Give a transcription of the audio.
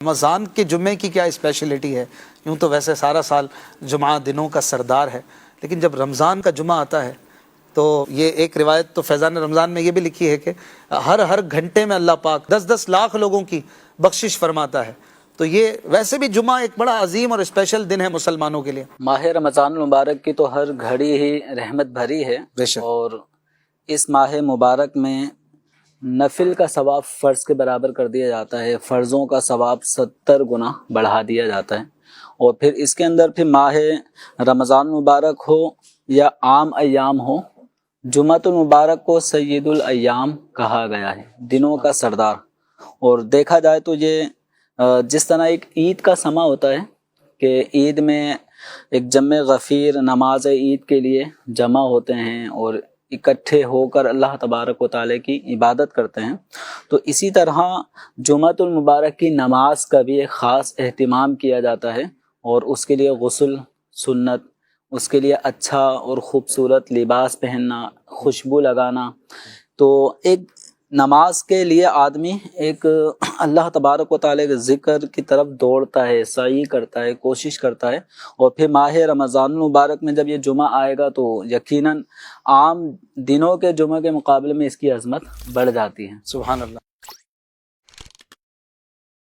رمضان کے جمعے کی کیا اسپیشلٹی ہے؟ یوں تو ویسے سارا سال جمعہ دنوں کا سردار ہے، لیکن جب رمضان کا جمعہ آتا ہے تو یہ ایک روایت تو فیضان رمضان میں یہ بھی لکھی ہے کہ ہر گھنٹے میں اللہ پاک 10 لاکھ لوگوں کی بخشش فرماتا ہے۔ تو یہ ویسے بھی جمعہ ایک بڑا عظیم اور اسپیشل دن ہے مسلمانوں کے لیے۔ ماہ رمضان المبارک کی تو ہر گھڑی ہی رحمت بھری ہے، بے شک۔ اور اس ماہ مبارک میں نفل کا ثواب فرض کے برابر کر دیا جاتا ہے، فرضوں کا ثواب 70 گنا بڑھا دیا جاتا ہے۔ اور پھر اس کے اندر پھر ماہ رمضان مبارک ہو یا عام ایام ہو، جمعۃ المبارک کو سید الایام کہا گیا ہے، دنوں کا سردار۔ اور دیکھا جائے تو یہ جس طرح ایک عید کا سماں ہوتا ہے کہ عید میں ایک جمع غفیر نماز عید کے لیے جمع ہوتے ہیں اور اکٹھے ہو کر اللہ تبارک و تعالیٰ کی عبادت کرتے ہیں، تو اسی طرح جمعۃ المبارک کی نماز کا بھی ایک خاص اہتمام کیا جاتا ہے، اور اس کے لیے غسل سنت، اس کے لیے اچھا اور خوبصورت لباس پہننا، خوشبو لگانا۔ تو ایک نماز کے لیے آدمی ایک اللہ تبارک و تعالیٰ کے ذکر کی طرف دوڑتا ہے، سعی کرتا ہے، کوشش کرتا ہے۔ اور پھر ماہ رمضان المبارک میں جب یہ جمعہ آئے گا تو یقیناً عام دنوں کے جمعہ کے مقابلے میں اس کی عظمت بڑھ جاتی ہے۔ سبحان اللہ۔